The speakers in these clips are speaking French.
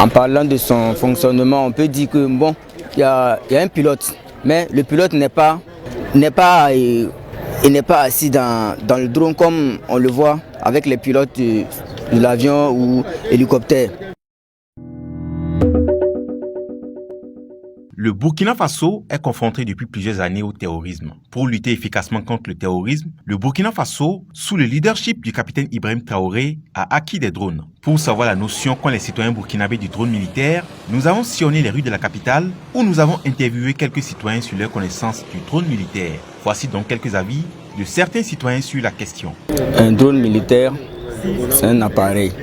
En parlant de son fonctionnement, on peut dire que bon, il y a un pilote, mais le pilote n'est pas assis dans le drone comme on le voit avec les pilotes de l'avion ou hélicoptère. Le Burkina Faso est confronté depuis plusieurs années au terrorisme. Pour lutter efficacement contre le terrorisme, le Burkina Faso, sous le leadership du capitaine Ibrahim Traoré, a acquis des drones. Pour savoir la notion qu'ont les citoyens burkinabés du drone militaire, nous avons sillonné les rues de la capitale où nous avons interviewé quelques citoyens sur leur connaissance du drone militaire. Voici donc quelques avis de certains citoyens sur la question. Un drone militaire, c'est un appareil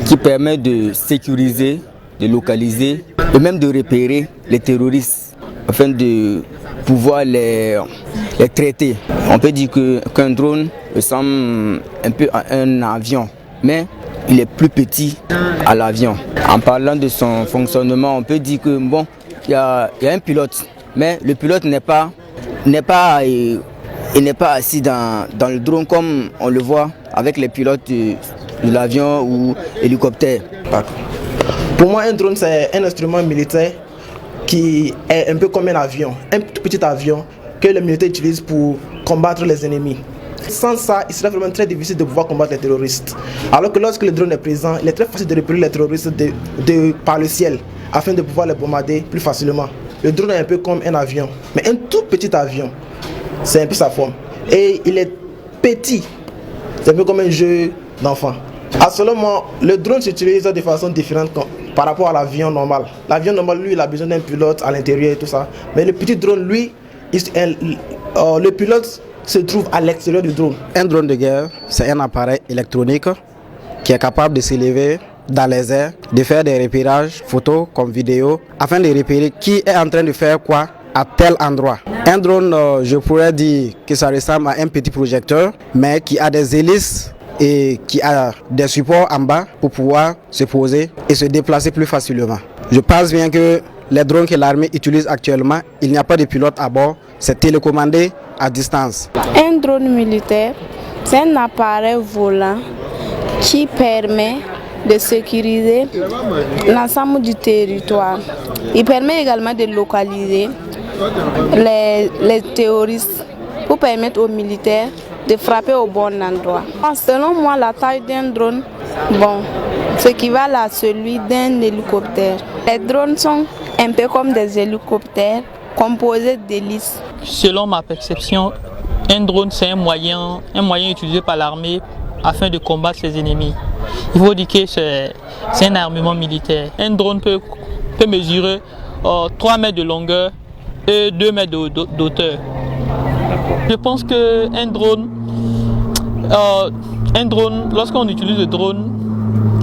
qui permet de sécuriser, de localiser et même de repérer les terroristes afin de pouvoir les traiter. On peut dire qu'un drone ressemble un peu à un avion, mais il est plus petit à l'avion. En parlant de son fonctionnement, on peut dire que bon, il y a un pilote, mais le pilote n'est pas assis dans le drone comme on le voit avec les pilotes de l'avion ou hélicoptère. Pour moi, un drone, c'est un instrument militaire qui est un peu comme un avion, un tout petit avion que les militaires utilisent pour combattre les ennemis. Sans ça, il serait vraiment très difficile de pouvoir combattre les terroristes. Alors que lorsque le drone est présent, il est très facile de repérer les terroristes par le ciel afin de pouvoir les bombarder plus facilement. Le drone est un peu comme un avion, mais un tout petit avion, c'est un peu sa forme. Et il est petit, c'est un peu comme un jeu d'enfant. Selon moi, le drone s'utilise de façon différente par rapport à l'avion normal. L'avion normal, lui, il a besoin d'un pilote à l'intérieur et tout ça. Mais le petit drone, lui, le pilote se trouve à l'extérieur du drone. Un drone de guerre, c'est un appareil électronique qui est capable de s'élever dans les airs, de faire des repérages photos comme vidéo, afin de repérer qui est en train de faire quoi à tel endroit. Un drone, je pourrais dire que ça ressemble à un petit projecteur, mais qui a des hélices et qui a des supports en bas pour pouvoir se poser et se déplacer plus facilement. Je pense bien que les drones que l'armée utilise actuellement, il n'y a pas de pilote à bord, c'est télécommandé à distance. Un drone militaire, c'est un appareil volant qui permet de sécuriser l'ensemble du territoire. Il permet également de localiser les terroristes pour permettre aux militaires de frapper au bon endroit. Selon moi, la taille d'un drone, s'équivalent à celui d'un hélicoptère. Les drones sont un peu comme des hélicoptères composés d'hélices. Selon ma perception, un drone c'est un moyen utilisé par l'armée afin de combattre ses ennemis. Il faut dire que c'est un armement militaire. Un drone peut mesurer 3 mètres de longueur et 2 mètres d'auteur. Je pense qu'un drone, lorsqu'on utilise le drone,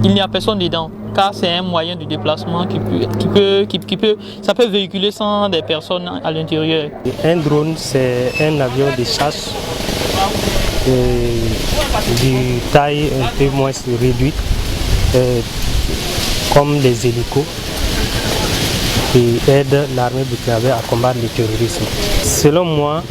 il n'y a personne dedans, car c'est un moyen de déplacement ça peut véhiculer sans des personnes à l'intérieur. Un drone, c'est un avion de chasse de taille un peu moins réduite, comme les hélicos, qui aident l'armée burkinabé à combattre le terrorisme. Selon moi,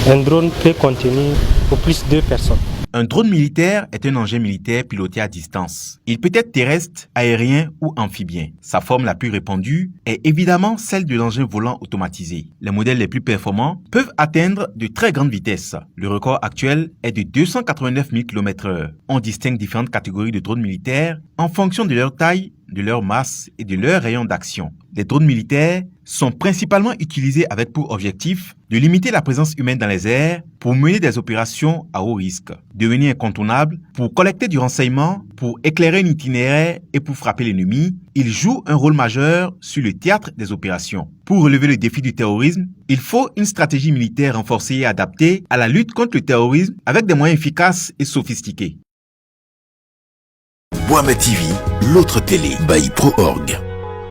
un drone peut contenir au plus 2 personnes. Un drone militaire est un engin militaire piloté à distance. Il peut être terrestre, aérien ou amphibien. Sa forme la plus répandue est évidemment celle de l'engin volant automatisé. Les modèles les plus performants peuvent atteindre de très grandes vitesses. Le record actuel est de 289 000 km/h. On distingue différentes catégories de drones militaires en fonction de leur taille, de leur masse et de leur rayon d'action. Les drones militaires sont principalement utilisés avec pour objectif de limiter la présence humaine dans les airs pour mener des opérations à haut risque, devenir incontournables pour collecter du renseignement, pour éclairer un itinéraire et pour frapper l'ennemi. Ils jouent un rôle majeur sur le théâtre des opérations. Pour relever le défi du terrorisme, il faut une stratégie militaire renforcée et adaptée à la lutte contre le terrorisme avec des moyens efficaces et sophistiqués. Boama TV, l'autre télé by Pro Org.